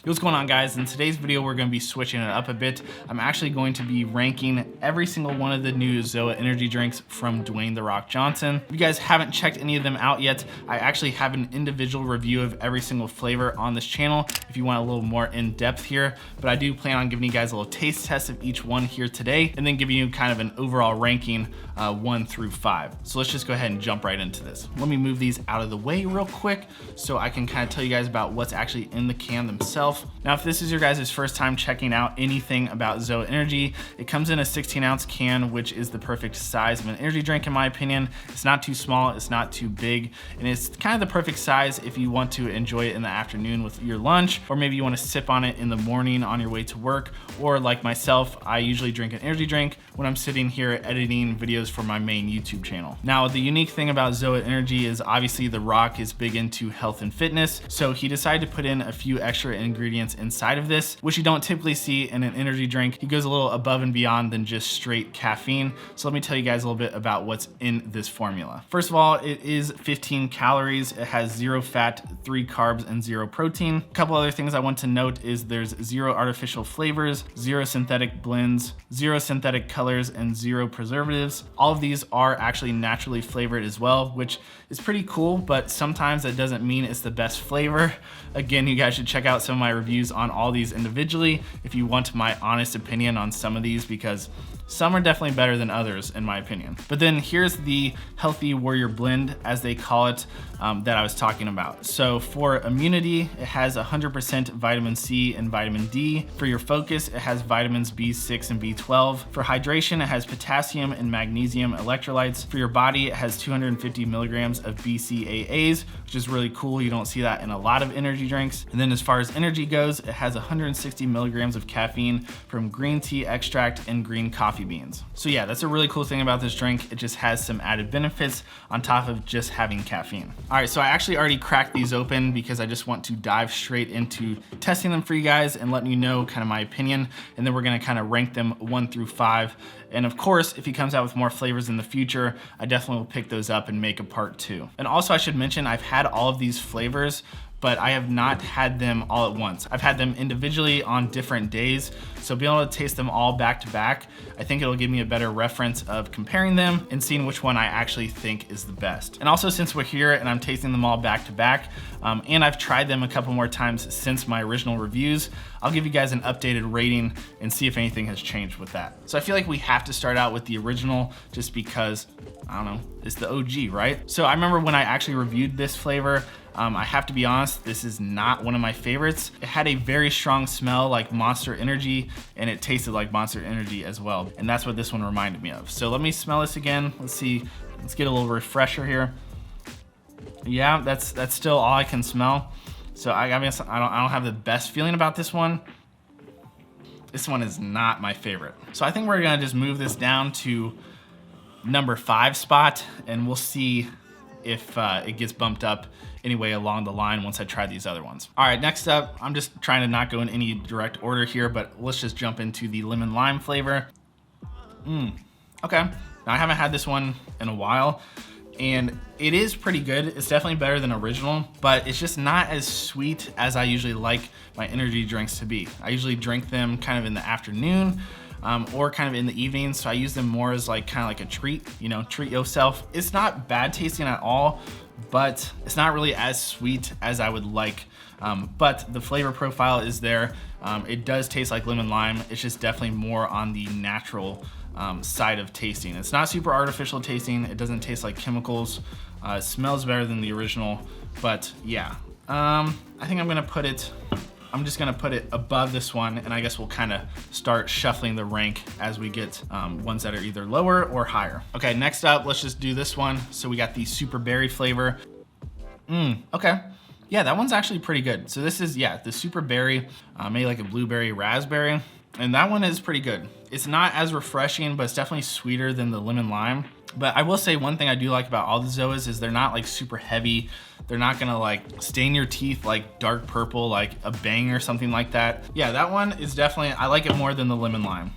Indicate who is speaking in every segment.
Speaker 1: What's going on, guys? In today's video, we're going to be switching it up a bit. I'm actually going to be ranking every single one of the new ZOA Energy Drinks from Dwayne "The Rock" Johnson. If you guys haven't checked any of them out yet, I actually have an individual review of every single flavor on this channel if you want a little more in depth here, but I do plan on giving you guys a little taste test of each one here today and then giving you kind of an overall ranking 1 through 5. So let's just go ahead and jump right into this. Let me move these out of the way real quick so I can kind of tell you guys about what's actually in the can themselves. Now, if this is your guys' first time checking out anything about ZOA Energy, it comes in a 16-ounce can, which is the perfect size of an energy drink in my opinion. It's not too small, it's not too big, and it's kind of the perfect size if you want to enjoy it in the afternoon with your lunch, or maybe you want to sip on it in the morning on your way to work, or like myself, I usually drink an energy drink when I'm sitting here editing videos for my main YouTube channel. Now, the unique thing about ZOA Energy is obviously The Rock is big into health and fitness, so he decided to put in a few extra ingredients inside of this, which you don't typically see in an energy drink. He goes a little above and beyond than just straight caffeine. So let me tell you guys a little bit about what's in this formula. First of all, it is 15 calories. It has 0 fat, 3 carbs, and 0 protein. A couple other things I want to note is there's 0 artificial flavors, 0 synthetic blends, 0 synthetic colors, and 0 preservatives. All of these are actually naturally flavored as well, which is pretty cool, but sometimes that doesn't mean it's the best flavor. Again, you guys should check out some of my reviews on all these individually if you want my honest opinion on some of these, because some are definitely better than others in my opinion. But then here's the Healthy Warrior Blend, as they call it, that I was talking about. So for immunity, it has 100% vitamin C and vitamin D. For your focus, it has vitamins B6 and B12. For hydration, it has potassium and magnesium electrolytes. For your body, it has 250 milligrams of BCAAs, which is really cool. You don't see that in a lot of energy drinks. And then as far as energy goes, it has 160 milligrams of caffeine from green tea extract and green coffee beans. So yeah, that's a really cool thing about this drink. It just has some added benefits on top of just having caffeine. All right, so I actually already cracked these open because I just want to dive straight into testing them for you guys and letting you know kind of my opinion. And then we're gonna kind of rank them 1 through 5. And of course, if he comes out with more flavors in the future, I definitely will pick those up and make a part 2. And also I should mention, I've had all of these flavors, but I have not had them all at once. I've had them individually on different days. So being able to taste them all back to back, I think it'll give me a better reference of comparing them and seeing which one I actually think is the best. And also, since we're here and I'm tasting them all back to back, and I've tried them a couple more times since my original reviews, I'll give you guys an updated rating and see if anything has changed with that. So I feel like we have to start out with the original just because, I don't know, it's the OG, right? So I remember when I actually reviewed this flavor, I have to be honest, this is not one of my favorites. It had a very strong smell like Monster Energy, and it tasted like Monster Energy as well. And that's what this one reminded me of. So let me smell this again. Let's see, let's get a little refresher here. Yeah, that's still all I can smell. So I guess I don't have the best feeling about this one. This one is not my favorite. So I think we're gonna just move this down to number 5 spot, and we'll see if it gets bumped up anyway along the line once I try these other ones. All right, next up, I'm just trying to not go in any direct order here, but let's just jump into the lemon lime flavor. Okay, now I haven't had this one in a while, and it is pretty good. It's definitely better than original, but it's just not as sweet as I usually like my energy drinks to be. I usually drink them kind of in the afternoon, or kind of in the evening, so I use them more as like kind of like a treat, you know, treat yourself. It's not bad tasting at all, but it's not really as sweet as I would like. But the flavor profile is there. It does taste like lemon lime. It's just definitely more on the natural side of tasting. It's not super artificial tasting. It doesn't taste like chemicals. It smells better than the original, but yeah. I think I'm just gonna put it above this one, and I guess we'll kind of start shuffling the rank as we get ones that are either lower or higher. Okay, next up, let's just do this one. So we got the super berry flavor. Okay. Yeah, that one's actually pretty good. So this is, yeah, the super berry, maybe like a blueberry raspberry, and that one is pretty good. It's not as refreshing, but it's definitely sweeter than the lemon lime. But I will say one thing I do like about all the ZOAs is they're not like super heavy. They're not gonna like stain your teeth like dark purple, like a Bang or something like that. Yeah, that one is definitely, I like it more than the lemon lime.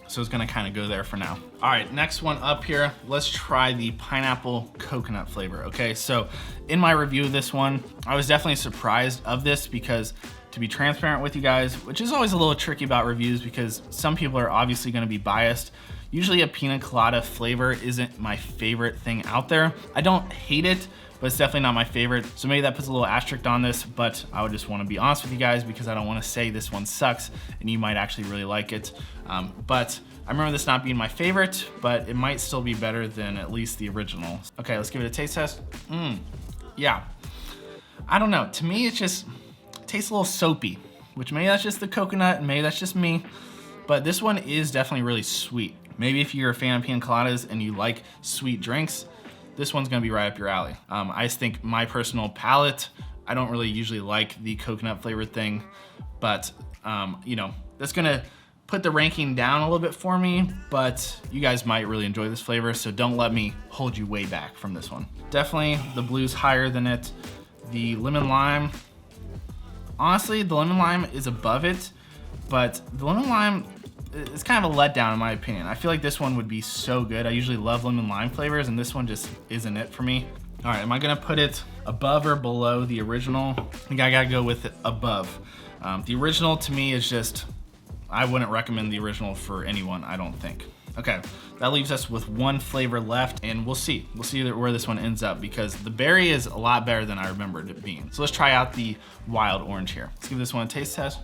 Speaker 1: So it's gonna kind of go there for now. All right, next one up here, let's try the pineapple coconut flavor. Okay, so in my review of this one, I was definitely surprised of this because to be transparent with you guys, which is always a little tricky about reviews because some people are obviously gonna be biased. Usually a pina colada flavor isn't my favorite thing out there. I don't hate it, but it's definitely not my favorite. So maybe that puts a little asterisk on this, but I would just wanna be honest with you guys because I don't wanna say this one sucks and you might actually really like it. But I remember this not being my favorite, but it might still be better than at least the original. Okay, let's give it a taste test. Yeah, I don't know. To me, it tastes a little soapy, which maybe that's just the coconut and maybe that's just me, but this one is definitely really sweet. Maybe if you're a fan of pina coladas and you like sweet drinks, this one's gonna be right up your alley. I just think my personal palate, I don't really usually like the coconut flavored thing, but you know, that's gonna put the ranking down a little bit for me, but you guys might really enjoy this flavor, so don't let me hold you way back from this one. Definitely the blue's higher than it. The lemon lime, honestly, the lemon lime is above it, but the lemon lime, it's kind of a letdown in my opinion. I feel like this one would be so good. I usually love lemon lime flavors and this one just isn't it for me. All right, am I gonna put it above or below the original? I think I gotta go with it above. The original to me is just, I wouldn't recommend the original for anyone, I don't think. Okay, that leaves us with one flavor left and we'll see. We'll see where this one ends up because the berry is a lot better than I remembered it being. So let's try out the wild orange here. Let's give this one a taste test.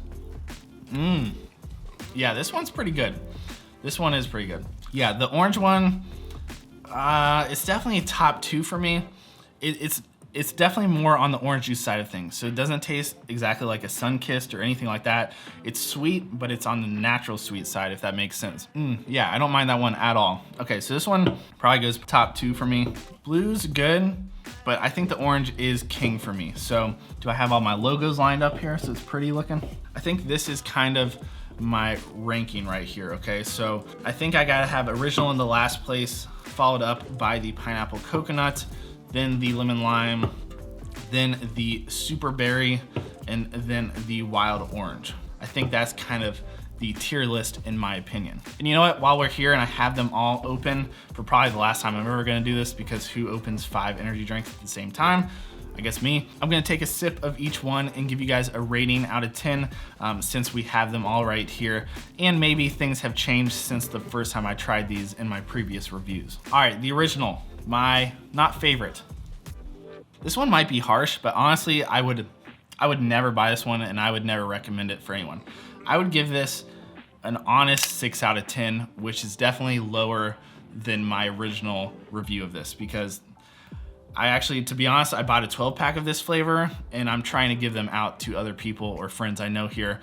Speaker 1: Yeah, this one's pretty good. This one is pretty good. Yeah, the orange one, it's definitely top 2 for me. It's definitely more on the orange juice side of things. So it doesn't taste exactly like a Sunkist or anything like that. It's sweet, but it's on the natural sweet side, if that makes sense. Yeah, I don't mind that one at all. Okay, so this one probably goes top 2 for me. Blue's good, but I think the orange is king for me. So do I have all my logos lined up here so it's pretty looking? I think this is kind of my ranking right here, okay? So I think I gotta have original in the last place, followed up by the pineapple coconut, then the lemon lime, then the super berry, and then the wild orange. I think that's kind of the tier list in my opinion. And you know what, while we're here and I have them all open for probably the last time I'm ever gonna do this because who opens 5 energy drinks at the same time? I guess me. I'm gonna take a sip of each one and give you guys a rating out of 10 since we have them all right here. And maybe things have changed since the first time I tried these in my previous reviews. All right, the original, my not favorite. This one might be harsh, but honestly, I would never buy this one and I would never recommend it for anyone. I would give this an honest 6 out of 10, which is definitely lower than my original review of this because I actually, to be honest, I bought a 12 pack of this flavor and I'm trying to give them out to other people or friends I know here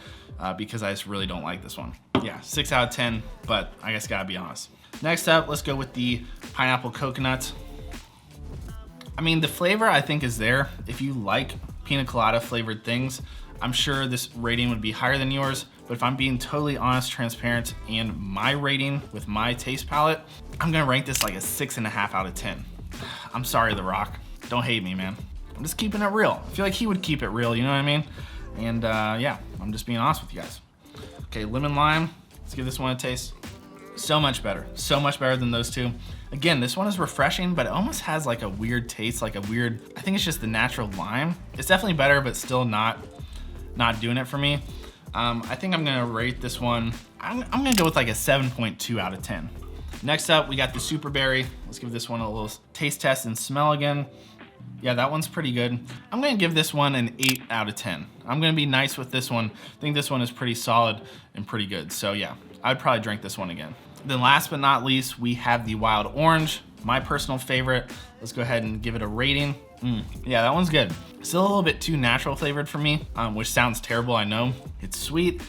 Speaker 1: because I just really don't like this one. Yeah, 6 out of 10, but I guess gotta be honest. Next up, let's go with the pineapple coconut. I mean, the flavor I think is there. If you like pina colada flavored things, I'm sure this rating would be higher than yours, but if I'm being totally honest, transparent, and my rating with my taste palette, I'm gonna rank this like a 6.5 out of 10. I'm sorry, The Rock. Don't hate me, man. I'm just keeping it real. I feel like he would keep it real, you know what I mean? And yeah, I'm just being honest with you guys. Okay, lemon lime. Let's give this one a taste. So much better than those two. Again, this one is refreshing, but it almost has like a weird taste, like a weird, I think it's just the natural lime. It's definitely better, but still not doing it for me. I think I'm gonna rate this one, I'm gonna go with like a 7.2 out of 10. Next up, we got the super berry. Let's give this one a little taste test and smell again. Yeah, that one's pretty good. I'm gonna give this one an 8 out of 10. I'm gonna be nice with this one. I think this one is pretty solid and pretty good. So yeah, I'd probably drink this one again. Then last but not least, we have the wild orange, my personal favorite. Let's go ahead and give it a rating. Yeah, that one's good. Still a little bit too natural flavored for me, which sounds terrible, I know. It's sweet.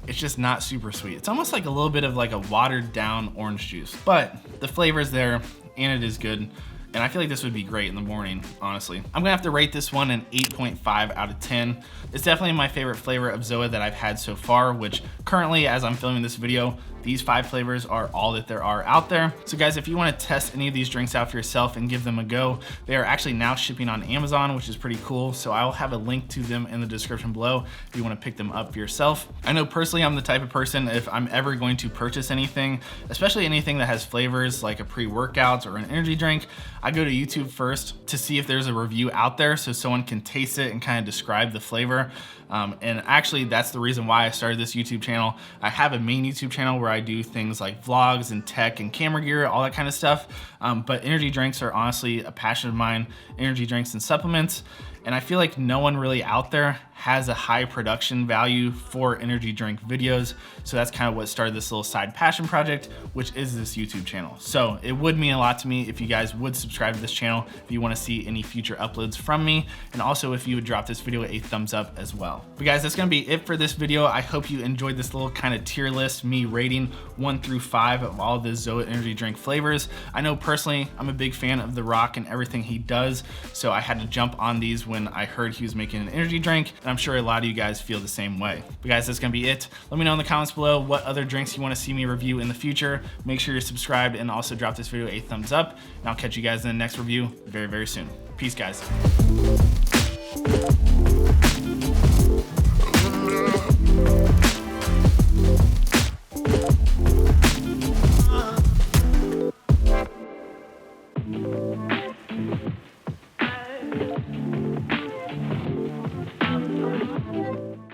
Speaker 1: It's just not super sweet. It's almost like a little bit of like a watered down orange juice, but the flavor's there and it is good. And I feel like this would be great in the morning, honestly. I'm gonna have to rate this one an 8.5 out of 10. It's definitely my favorite flavor of ZOA that I've had so far, which currently, as I'm filming this video, these 5 flavors are all that there are out there. So guys, if you wanna test any of these drinks out for yourself and give them a go, they are actually now shipping on Amazon, which is pretty cool. So I will have a link to them in the description below if you wanna pick them up for yourself. I know personally I'm the type of person, if I'm ever going to purchase anything, especially anything that has flavors like a pre-workout or an energy drink, I go to YouTube first to see if there's a review out there so someone can taste it and kind of describe the flavor. And actually that's the reason why I started this YouTube channel. I have a main YouTube channel where I do things like vlogs and tech and camera gear, all that kind of stuff. But energy drinks are honestly a passion of mine, energy drinks and supplements. And I feel like no one really out there has a high production value for energy drink videos. So that's kind of what started this little side passion project, which is this YouTube channel. So it would mean a lot to me if you guys would subscribe to this channel, if you want to see any future uploads from me, and also if you would drop this video a thumbs up as well. But guys, that's gonna be it for this video. I hope you enjoyed this little kind of tier list, me rating 1 through 5 of all the ZOA energy drink flavors. I know personally, I'm a big fan of The Rock and everything he does, so I had to jump on these when I heard he was making an energy drink, and I'm sure a lot of you guys feel the same way. But guys, that's gonna be it. Let me know in the comments below what other drinks you wanna see me review in the future. Make sure you're subscribed and also drop this video a thumbs up, and I'll catch you guys in the next review very, very soon. Peace, guys.